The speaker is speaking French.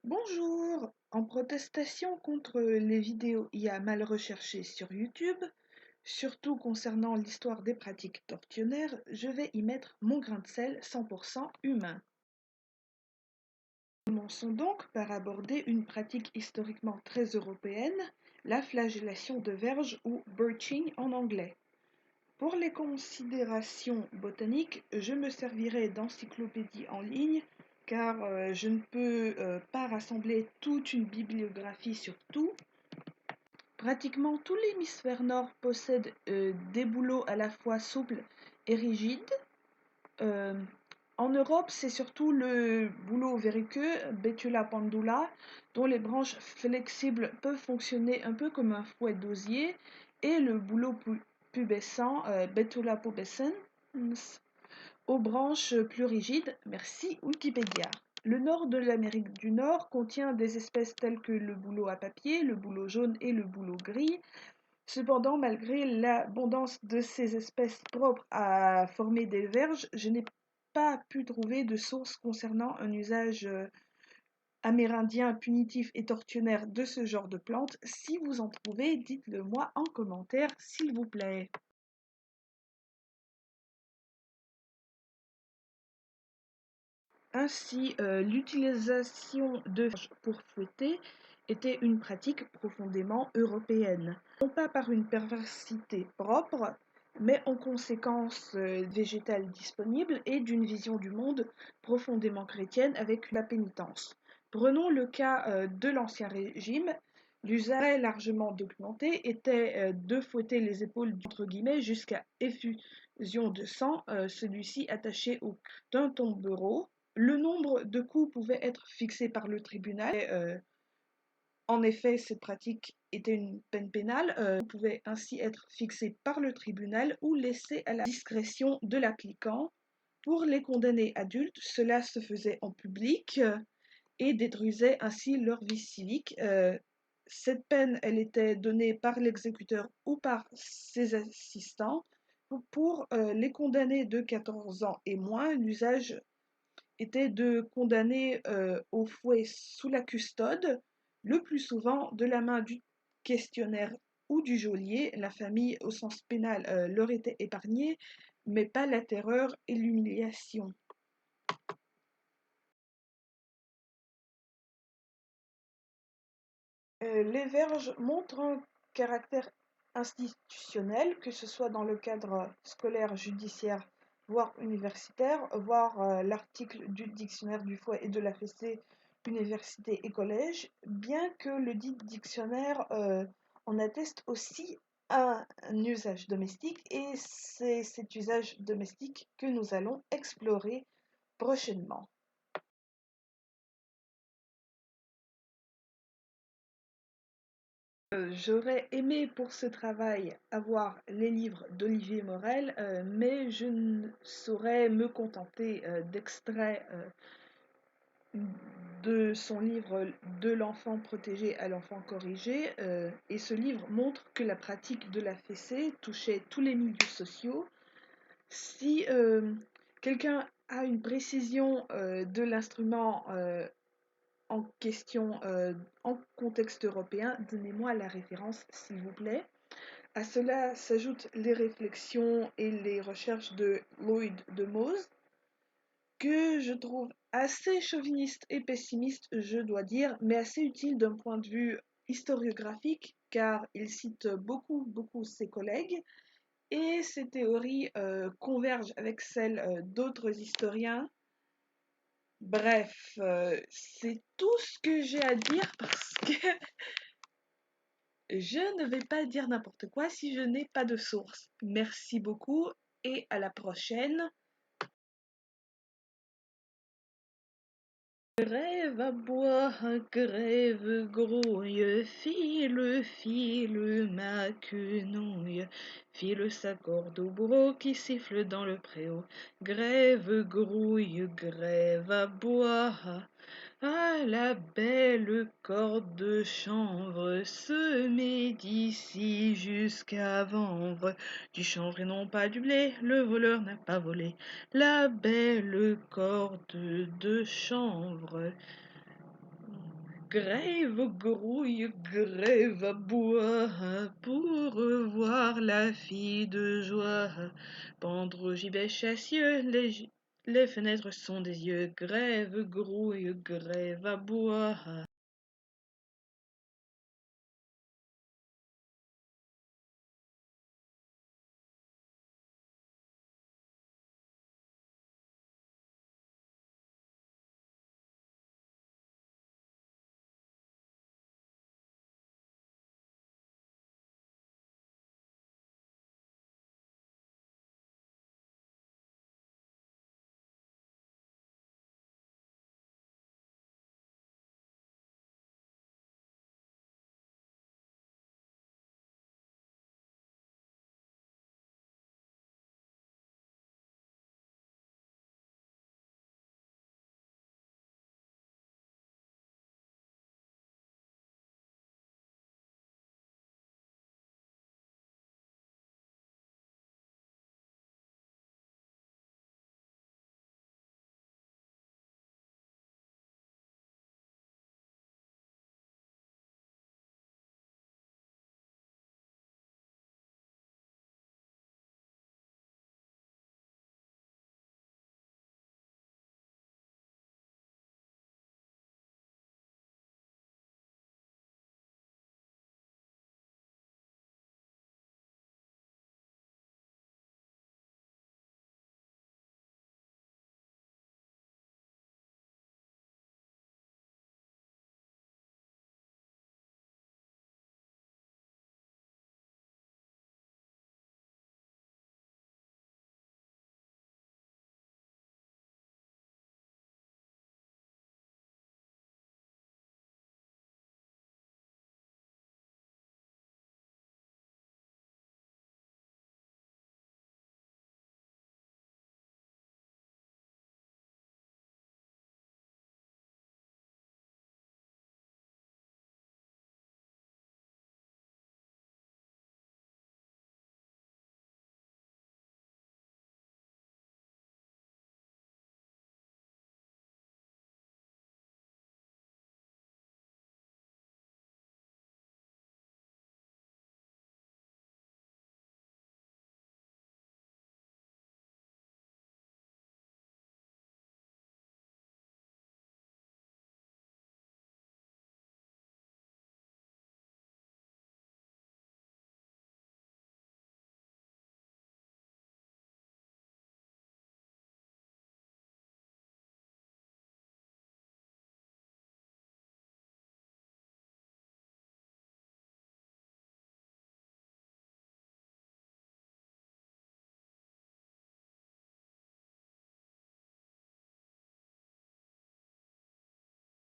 Bonjour! En protestation contre les vidéos IA mal recherchées sur YouTube, surtout concernant l'histoire des pratiques tortionnaires, je vais y mettre mon grain de sel 100% humain. Commençons donc par aborder une pratique historiquement très européenne, la flagellation de verge ou birching en anglais. Pour les considérations botaniques, je me servirai d'encyclopédies en ligne car je ne peux pas rassembler toute une bibliographie sur tout. Pratiquement tout l'hémisphère nord possède des bouleaux à la fois souples et rigides. Euh, En Europe, c'est surtout le bouleau verruqueux, Betula pendula, dont les branches flexibles peuvent fonctionner un peu comme un fouet d'osier, et le bouleau pubescent, Betula pubescens, aux branches plus rigides. Merci Wikipédia. Le nord de l'Amérique du Nord contient des espèces telles que le bouleau à papier, le bouleau jaune et le bouleau gris. Cependant, malgré l'abondance de ces espèces propres à former des verges, je n'ai pas pu trouver de source concernant un usage amérindien punitif et tortionnaire de ce genre de plante. Si vous en trouvez, dites-le moi en commentaire, s'il vous plaît. Ainsi, l'utilisation de verges pour fouetter était une pratique profondément européenne, non pas par une perversité propre, mais en conséquence végétale disponible et d'une vision du monde profondément chrétienne avec la pénitence. Prenons le cas de l'Ancien Régime. L'usage largement documenté était de fouetter les épaules entre guillemets jusqu'à effusion de sang, celui-ci attaché au d'un tombereau. Le nombre de coups pouvait être fixé par le tribunal. En effet, cette pratique était une peine pénale, pouvait ainsi être fixé par le tribunal ou laissé à la discrétion de l'appliquant. Pour les condamnés adultes, cela se faisait en public et détruisait ainsi leur vie civique. Cette peine, elle était donnée par l'exécuteur ou par ses assistants. Pour les condamnés de 14 ans et moins, l'usage était de condamner au fouet sous la custode, le plus souvent de la main du questionnaire ou du geôlier. La famille, au sens pénal, leur était épargnée, mais pas la terreur et l'humiliation. Les verges montrent un caractère institutionnel, que ce soit dans le cadre scolaire, judiciaire, voire universitaire, voir l'article du dictionnaire du fouet et de la fessée, université et collège, bien que le dit dictionnaire en atteste aussi un usage domestique, et c'est cet usage domestique que nous allons explorer prochainement. J'aurais aimé pour ce travail avoir les livres d'Olivier Morel, mais je ne saurais me contenter d'extraits de son livre De l'enfant protégé à l'enfant corrigé. Et ce livre montre que la pratique de la fessée touchait tous les milieux sociaux. Si quelqu'un a une précision de l'instrument en question en contexte européen, donnez-moi la référence s'il vous plaît. À cela s'ajoutent les réflexions et les recherches de Lloyd de Mause, que je trouve assez chauviniste et pessimiste, je dois dire, mais assez utile d'un point de vue historiographique, car il cite beaucoup ses collègues, et ses théories convergent avec celles d'autres historiens. Bref, c'est tout ce que j'ai à dire parce que je ne vais pas dire n'importe quoi si je n'ai pas de source. Merci beaucoup et à la prochaine. Grève à boire, grève grouille, file ma quenouille, file sa corde au bourreau qui siffle dans le préau. Grève grouille, grève à boire. Ah, la belle corde de chanvre se met d'ici jusqu'à Vanvre. Du chanvre et non pas du blé, le voleur n'a pas volé. La belle corde de chanvre. Grève grouille, grève à bois, pour revoir la fille de joie. Pendre au gibet chassieux, les fenêtres sont des yeux. Grève grouille, grève à bois.